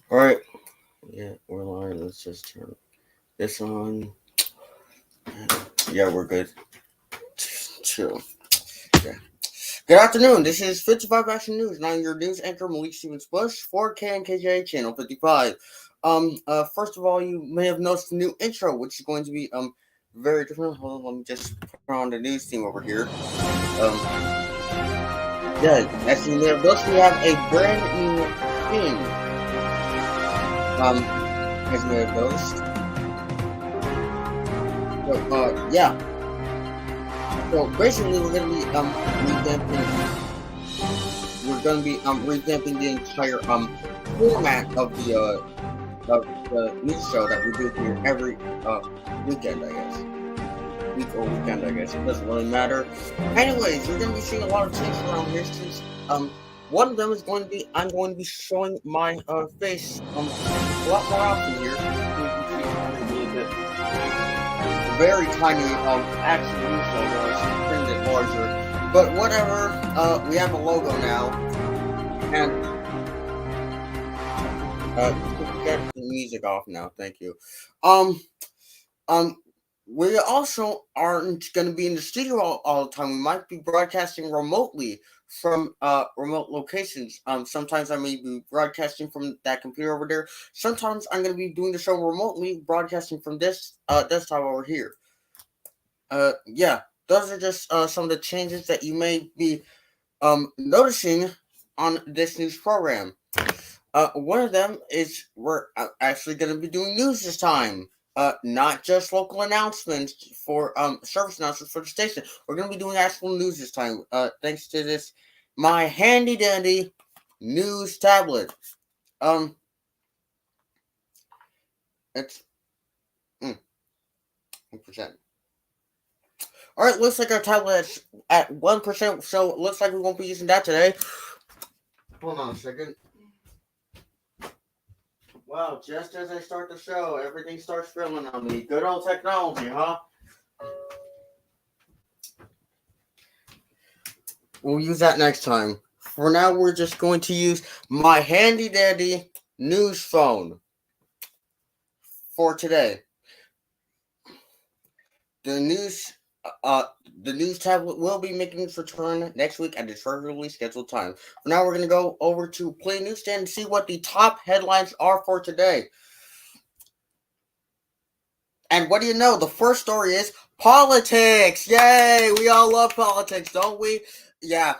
All right. Yeah, we're live. Let's just turn this on. Yeah, we're good. Chill. Yeah. Good afternoon. This is 55 Action News, and I'm your news anchor, Malik Stevens Bush, for KNKJ Channel 55. First of all, you may have noticed a new intro, which is going to be very different. Hold on, let me just put on the news team over here. Yeah, as you may have noticed, we have a brand new theme. As you may have noticed. Yeah. So basically, revamping the entire format of the news show that we do here every weekend, I guess. Week or weekend, I guess. It doesn't really matter. Anyways, you're gonna be seeing a lot of changes around here since one of them is going to be I'm going to be showing my face a lot more often here. Very tiny ActionNews logo. It's printed larger, but whatever. We have a logo now, and get the music off now. Thank you. Um, um, we also aren't going to be in the studio all the time. We might be broadcasting remotely from remote locations. Sometimes I may be broadcasting from that computer over there. Sometimes I'm going to be doing the show remotely, broadcasting from this desktop over here. Yeah, those are just some of the changes that you may be noticing on this news program. One of them is we're actually going to be doing news this time. Not just local announcements for service announcements for the station. We're going to be doing actual news this time. Thanks to this my handy dandy news tablet. It's 1%. All right, looks like our tablet is at 1%, so it looks like we won't be using that today. Hold on a second. Wow, just as I start the show, everything starts filling on me. Good old technology, huh? We'll use that next time. For now, we're just going to use my handy dandy news phone for today. The news tablet will be making its return next week at its regularly scheduled time. For now, we're going to go over to Play Newsstand and see what the top headlines are for today. And what do you know? The first story is politics. Yay! We all love politics, don't we? Yeah.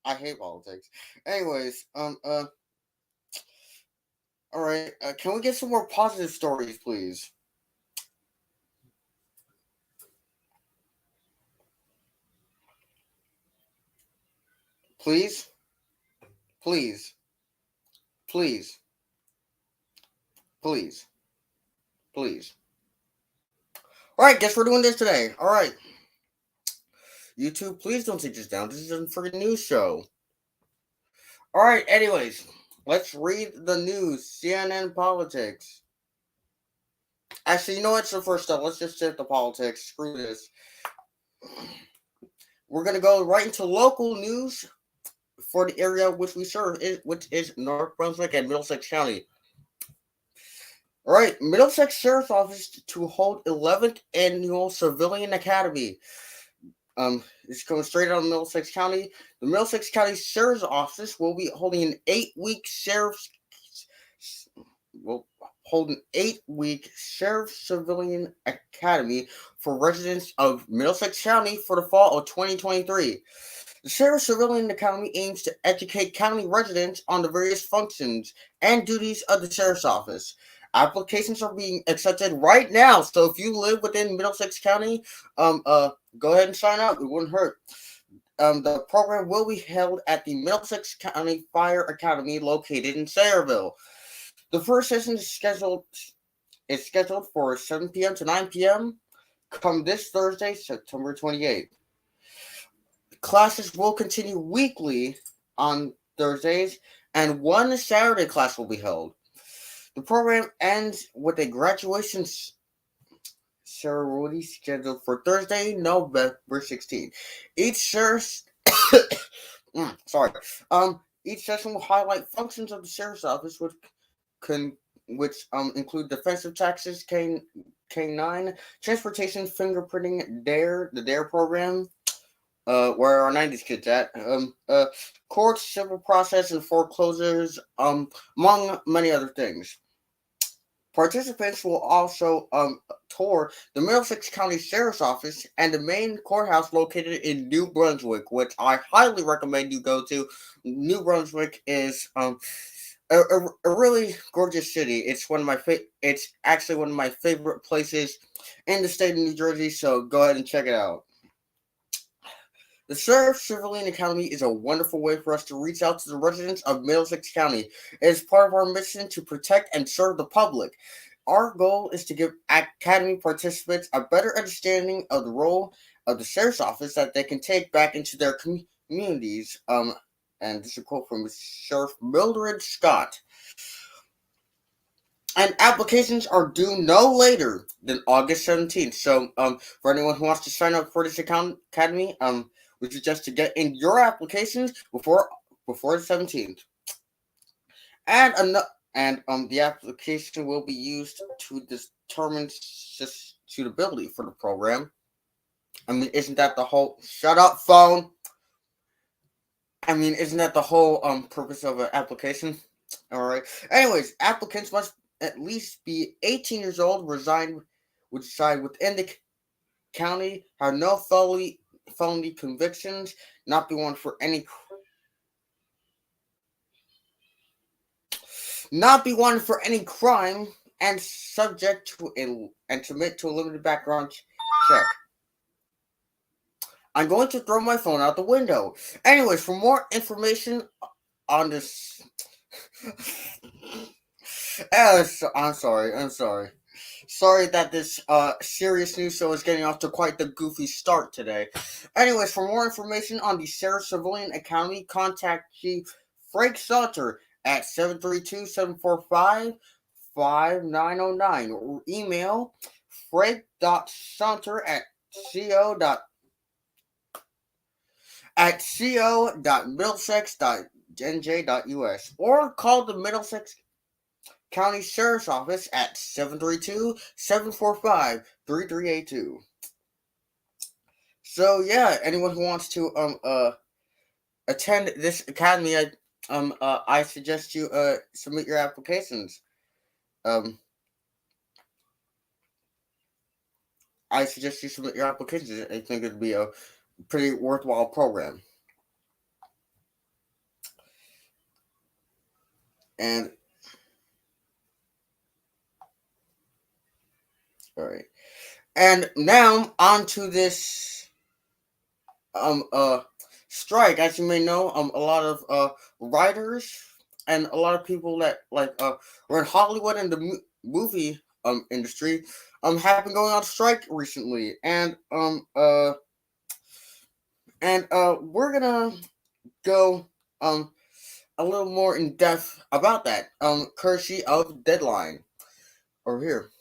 I hate politics. Anyways, all right. Can we get some more positive stories, please? Please? Please. Please. Please. Please. Alright, guess we're doing this today. Alright. YouTube, please don't take this down. This is a freaking news show. Alright, anyways. Let's read the news. CNN politics. Actually, you know what's the first step? Let's just hit the politics. Screw this. We're going to go right into local news for the area which we serve, which is North Brunswick and Middlesex County. All right, Middlesex Sheriff's Office to hold 11th Annual Civilian Academy. It's going straight out of Middlesex County. The Middlesex County Sheriff's Office will be holding an 8-week Sheriff's Civilian Academy for residents of Middlesex County for the fall of 2023. The Sheriff's Civilian Academy aims to educate county residents on the various functions and duties of the Sheriff's Office. Applications are being accepted right now, so if you live within Middlesex County, go ahead and sign up. It wouldn't hurt. The program will be held at the Middlesex County Fire Academy located in Sayreville. The first session is scheduled for 7 p.m. to 9 p.m. come this Thursday, September 28th. Classes will continue weekly on Thursdays, and one Saturday class will be held. The program ends with a graduation ceremony scheduled for Thursday, November 16th. Each sheriff's each session will highlight functions of the sheriff's office with con, which include defensive taxes, K9, transportation, fingerprinting, the Dare program, where our '90s kids at, courts, civil process, and foreclosures, among many other things. Participants will also tour the Middlesex County Sheriff's Office and the main courthouse located in New Brunswick, which I highly recommend you go to. New Brunswick is a really gorgeous city. It's one of my it's actually one of my favorite places in the state of New Jersey. So go ahead and check it out. The Sheriff Civilian Academy is a wonderful way for us to reach out to the residents of Middlesex County. It is part of our mission to protect and serve the public. Our goal is to give Academy participants a better understanding of the role of the Sheriff's Office that they can take back into their communities. And this is a quote from Sheriff Mildred Scott. And applications are due no later than August 17th. So, for anyone who wants to sign up for this academy, we suggest to get in your applications before the 17th. And the application will be used to determine suitability for the program. I mean, isn't that the whole shut up phone? I mean, isn't that the whole purpose of an application? All right. Anyways, applicants must at least be 18 years old, reside within the county, have no felony convictions, not be wanted for any crime, and subject to submit to a limited background check. I'm going to throw my phone out the window. Anyways, for more information on this, I'm sorry. Sorry that this serious news show is getting off to quite the goofy start today. Anyways, for more information on the Sheriff Civilian Academy, contact Chief Frank Saunter at 732-745-5909 or email frank.saunter at co.middlesex.nj.us or call the Middlesex County Sheriff's Office at 732-745-3382. So yeah, anyone who wants to attend this academy, I suggest you submit your applications. I suggest you submit your applications. I think it'd be a pretty worthwhile program. And all right. And now on to this strike. As you may know, a lot of writers and a lot of people that were in Hollywood and the movie industry have been going on strike recently, and we're gonna go a little more in depth about that courtesy of Deadline over here.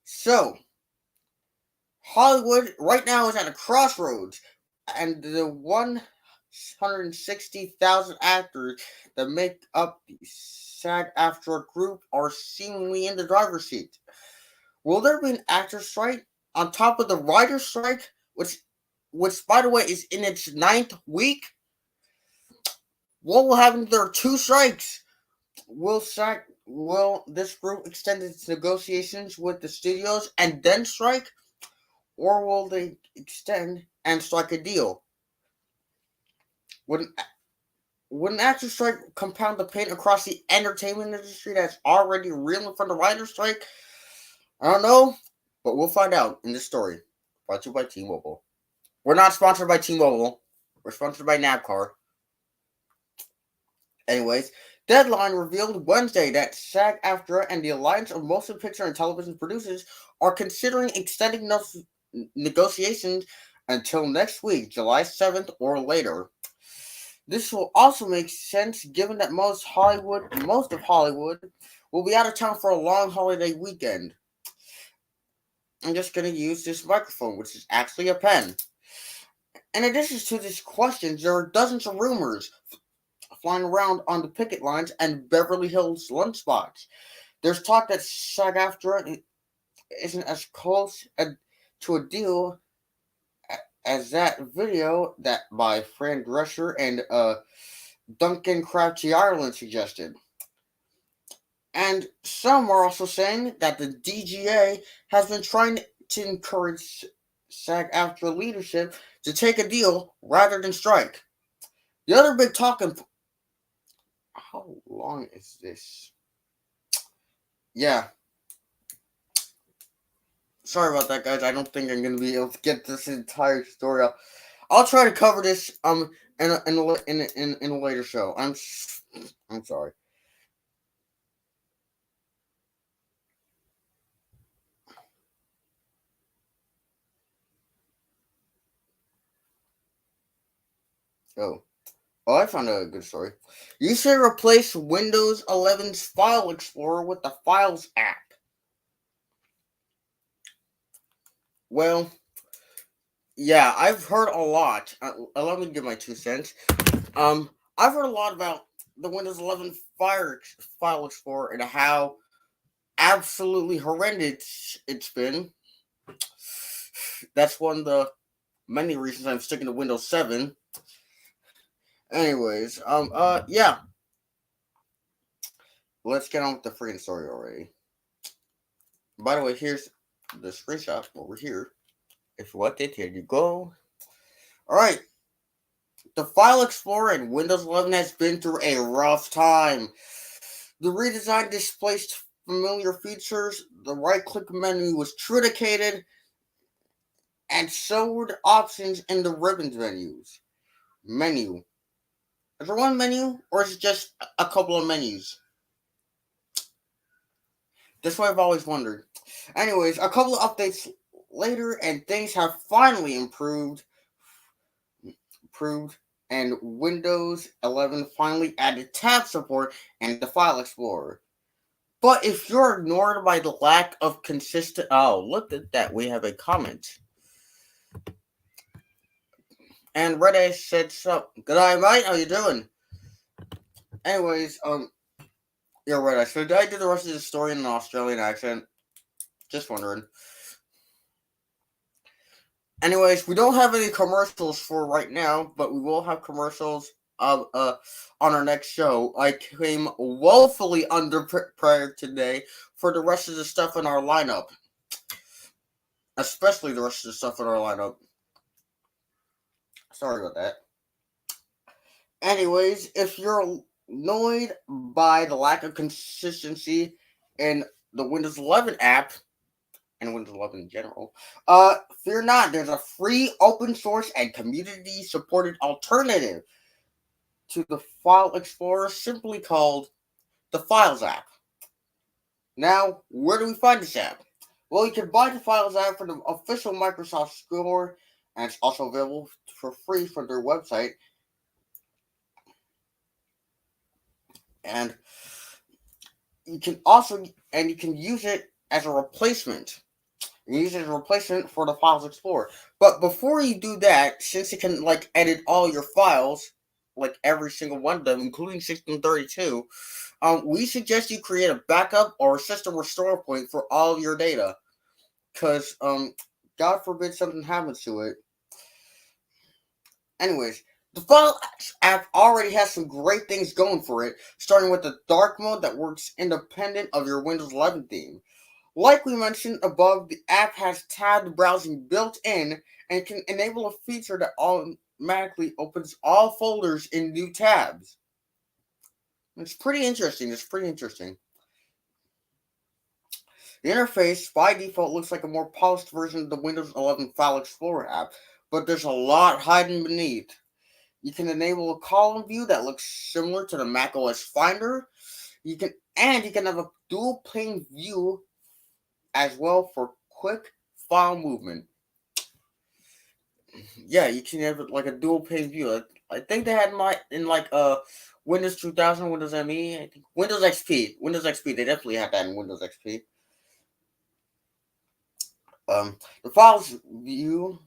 So Hollywood right now is at a crossroads, and the 160,000 actors that make up the SAG-AFTRA group are seemingly in the driver's seat. Will there be an actor strike on top of the writer's strike, which by the way is in its 9th week? What will happen if there are 2 strikes? Will this group extend its negotiations with the studios and then strike? Or will they extend and strike a deal? Would an actor strike compound the pain across the entertainment industry that's already reeling from the writer's strike? I don't know, but we'll find out in this story. Brought to you by T-Mobile. We're not sponsored by T-Mobile. We're sponsored by NABCAR. Anyways, Deadline revealed Wednesday that SAG-AFTRA and the Alliance of Motion Picture and Television Producers are considering extending negotiations until next week, July 7th or later. This will also make sense given that most of Hollywood will be out of town for a long holiday weekend. I'm just going to use this microphone, which is actually a pen. In addition to these questions, there are dozens of rumors flying around on the picket lines and Beverly Hills lunch spots. There's talk that SAG-AFTRA isn't as close to a deal as that video that by Fran Drescher and Duncan Crouchy Ireland suggested. And some are also saying that the DGA has been trying to encourage SAG-AFTRA leadership to take a deal rather than strike. The other big talking. How long is this? Yeah. Sorry about that, guys. I don't think I'm gonna be able to get this entire story up. I'll try to cover this in a later show. I'm sorry. Oh. Oh, I found a good story. You should replace Windows 11's File Explorer with the Files app. Well, yeah, I've heard a lot. Let me give my 2 cents. I've heard a lot about the Windows 11 File Explorer and how absolutely horrendous it's been. That's one of the many reasons I'm sticking to Windows 7. Anyways, yeah. Let's get on with the freaking story already. By the way, here's the screenshot over here. If you want it, here you go. Alright. The File Explorer in Windows 11 has been through a rough time. The redesign displaced familiar features, the right-click menu was truncated, and so were the options in the ribbons menu. Is there one menu, or is it just a couple of menus? That's what I've always wondered. Anyways, a couple of updates later, and things have finally improved, and Windows 11 finally added tab support and the File Explorer. But if you're ignored by the lack of consistent... Oh, look at that. We have a comment. And Red said, "Sup? Good eye, mate. How you doing?" Anyways, yeah, Red So did I do the rest of the story in an Australian accent? Just wondering. Anyways, we don't have any commercials for right now, but we will have commercials on our next show. I came woefully underprepared today for the rest of the stuff in our lineup. Especially the rest of the stuff in our lineup. Sorry about that. Anyways, if you're annoyed by the lack of consistency in the Windows 11 app and Windows 11 in general, fear not. There's a free, open source, and community supported alternative to the File Explorer, simply called the Files app. Now, where do we find this app? Well, you can buy the Files app from the official Microsoft Store, and it's also available for free from their website. And you can use it as a replacement. You use it as a replacement for the Files Explorer. But before you do that, since it can edit all your files, every single one of them, including 1632, we suggest you create a backup or a system restore point for all of your data. Because God forbid something happens to it. Anyways, the Files app already has some great things going for it, starting with the dark mode that works independent of your Windows 11 theme. Like we mentioned above, the app has tabbed browsing built in and can enable a feature that automatically opens all folders in new tabs. It's pretty interesting. The interface, by default, looks like a more polished version of the Windows 11 File Explorer app, but there's a lot hiding beneath. You can enable a column view that looks similar to the macOS Finder. You can have a dual pane view as well for quick file movement. Yeah, you can have a dual pane view. I think they had in Windows 2000, Windows ME, I think Windows XP. They definitely had that in Windows XP. The files view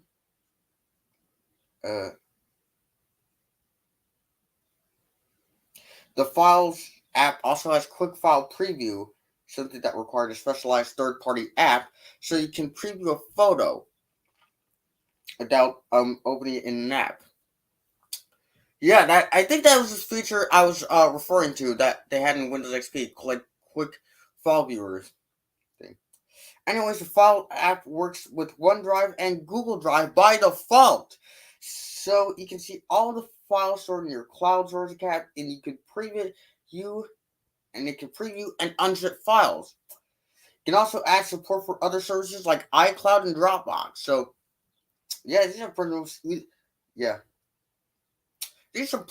The Files app also has Quick File Preview, something that requires a specialized third-party app, so you can preview a photo without opening it in an app. Yeah, that I think that was this feature I was referring to that they had in Windows XP, like Quick File Viewers thing. Anyways, the File app works with OneDrive and Google Drive by default, so you can see all the files stored in your cloud storage account, and you it can preview and unzip files. You can also add support for other services like iCloud and Dropbox. So yeah, yeah. These are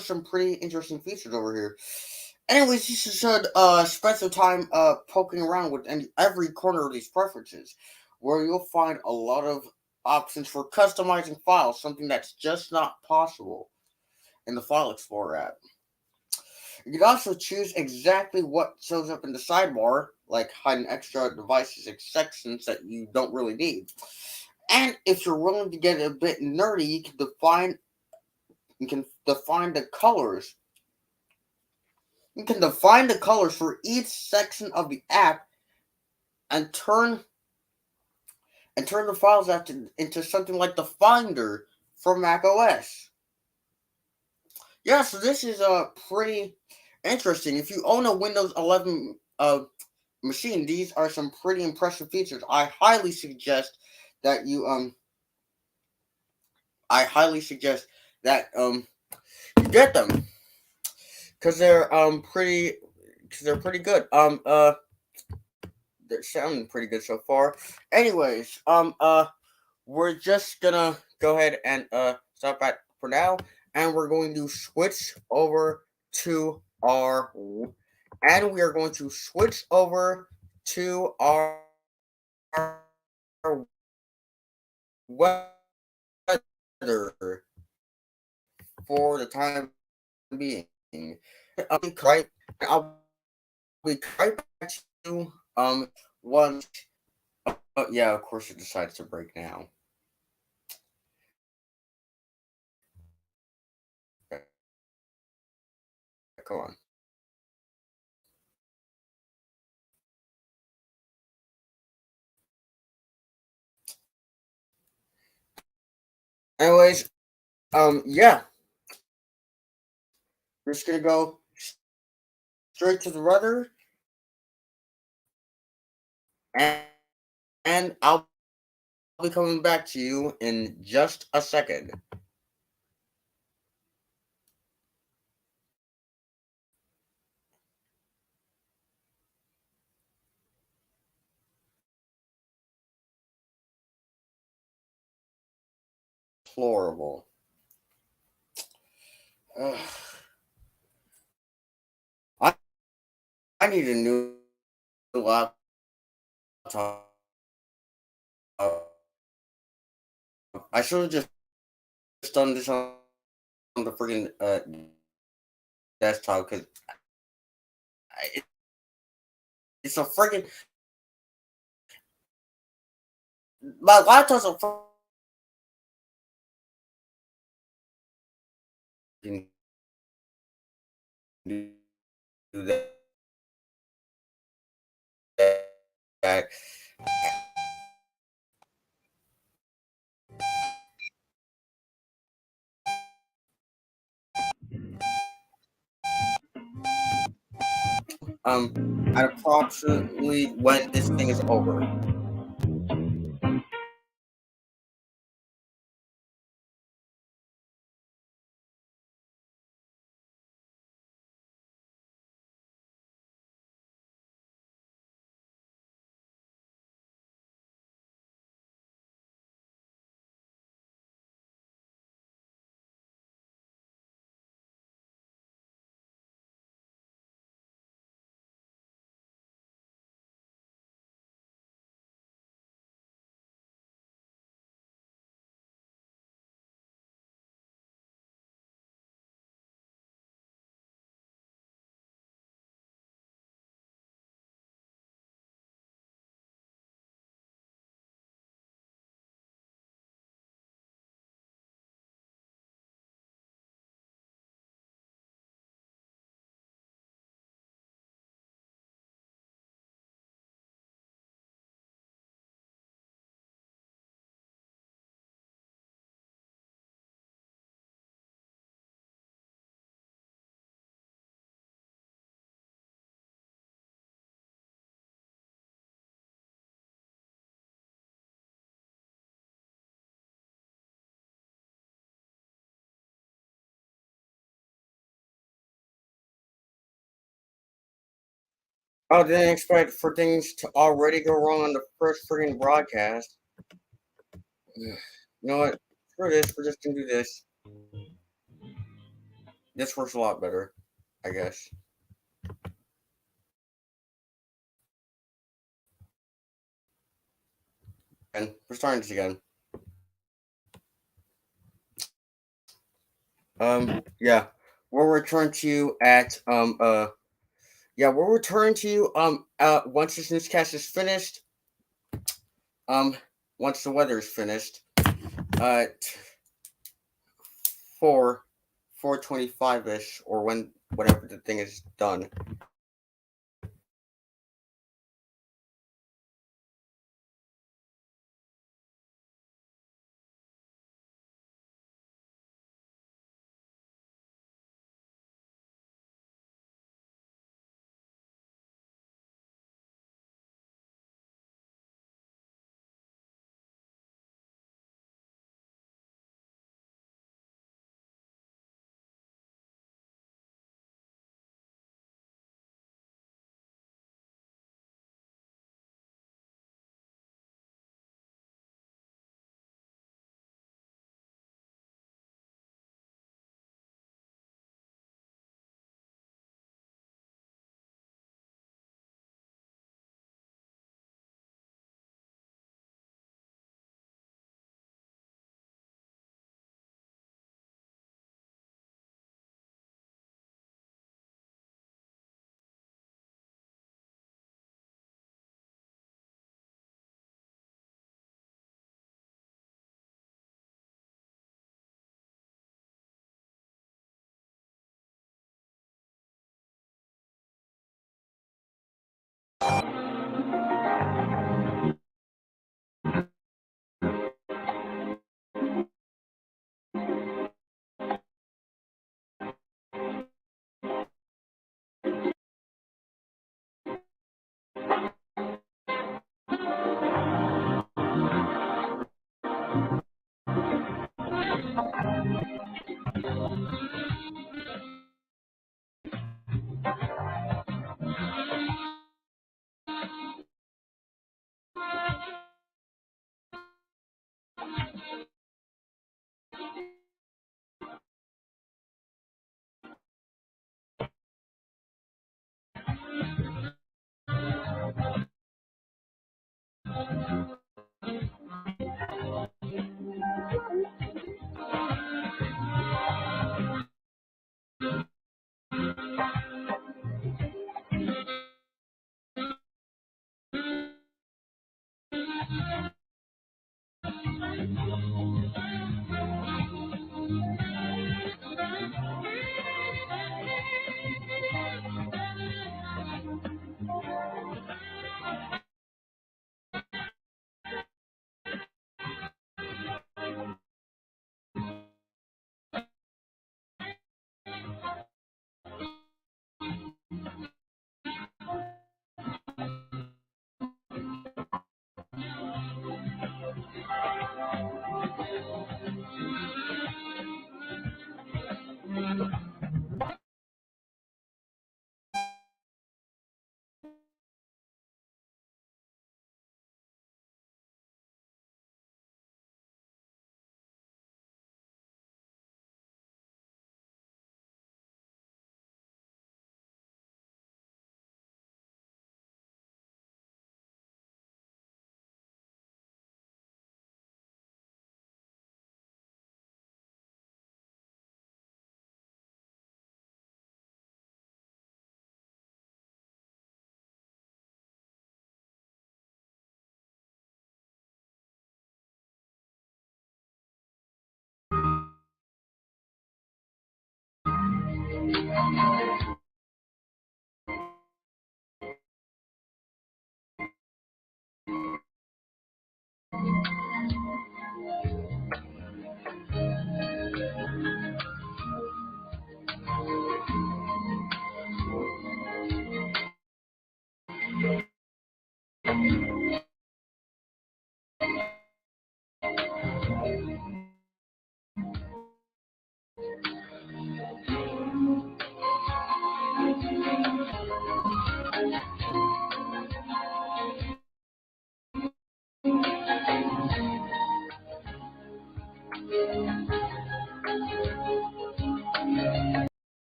some pretty interesting features over here. Anyways, you should spend some time poking around with every corner of these preferences, where you'll find a lot of options for customizing files, something that's just not possible in the File Explorer app. You can also choose exactly what shows up in the sidebar, like hiding extra devices and sections that you don't really need. And if you're willing to get a bit nerdy, you can define the colors. You can define the colors for each section of the app and turn the files out into something like the Finder for Mac OS. Yeah, so this is pretty interesting. If you own a Windows 11 machine, these are some pretty impressive features. That you I highly suggest that you get them because they're pretty good. They're sounding pretty good so far. Anyways, we're just gonna go ahead and stop at for now, and we're going to switch over to our and we are going to switch over to our weather for the time being. Right, I'll be right back to you. Once, yeah, of course, it decides to break now. Come on. Anyways, yeah, we're just gonna go straight to the rudder, and I'll be coming back to you in just a second. Deplorable. Ugh. I, I need a new laptop. I should have just done this on the freaking desktop because it's a freaking my laptop's a freaking do that. At approximately when this thing is over. Oh, didn't expect for things to already go wrong on the first freaking broadcast. Ugh. You know what? Screw this. We're just gonna do this. This works a lot better, I guess. And we're starting this again. Yeah. We'll return to you at yeah, we'll return to you once this newscast is finished. Um once the weather is finished. Uh 4 4:25 ish, or whenever the thing is done.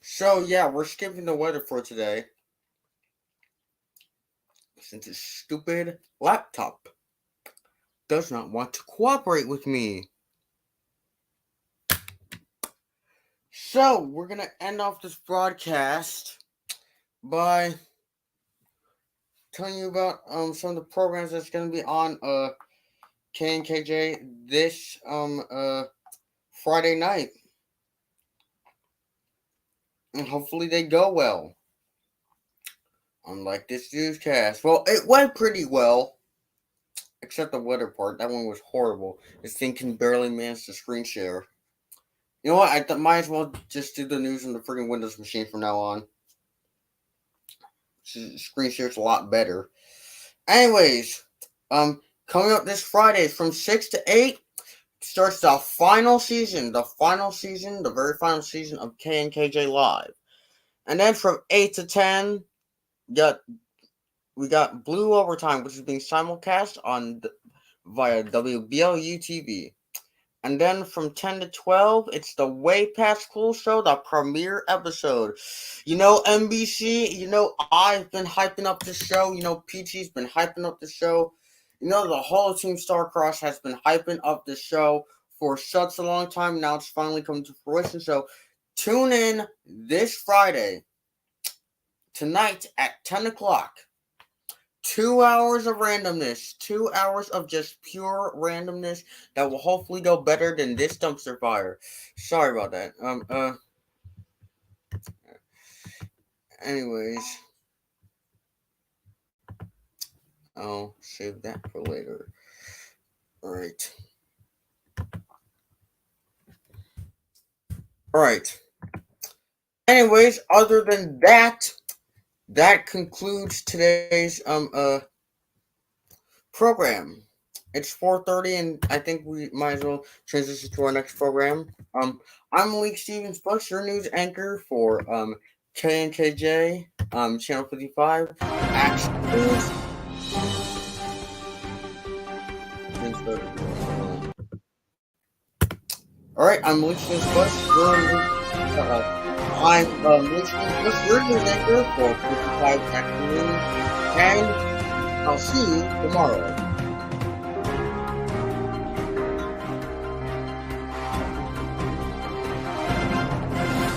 So yeah, we're skipping the weather for today since this stupid laptop does not want to cooperate with me. So we're gonna end off this broadcast by telling you about some of the programs that's gonna be on KNKJ this Friday night, and hopefully they go well. Unlike this newscast, well, it went pretty well, except the weather part. That one was horrible. This thing can barely manage to screen share. You know what? I might as well just do the news on the freaking Windows machine from now on. Screen share's a lot better. Anyways, coming up this Friday from 6 to 8 starts the final season, the very final season of KNKJ Live. And then from 8 to 10, we got Blue Overtime, which is being simulcast via WBLU TV. And then from 10 to 12, it's the Way Past Cool Show, the premiere episode. You know, NBC, you know, I've been hyping up this show. You know, Peachy's been hyping up the show. You know, the whole Team Starcross has been hyping up the show for such a long time. Now it's finally coming to fruition. So tune in this Friday, tonight at 10 o'clock. 2 hours of randomness. 2 hours of just pure randomness that will hopefully go better than this dumpster fire. Sorry about that. Anyways. I'll save that for later. Alright. Alright. Anyways, other than that, that concludes today's program. It's 4:30, and I think we might as well transition to our next program. I'm Malik Stevens Bush, your news anchor for KNKJ, Channel 55, ActionNews. Alright, I'm Malik Stevens Bush, I'm Malik Stevens Bush, your news anchor for 55 ActionNews, and I'll see you tomorrow.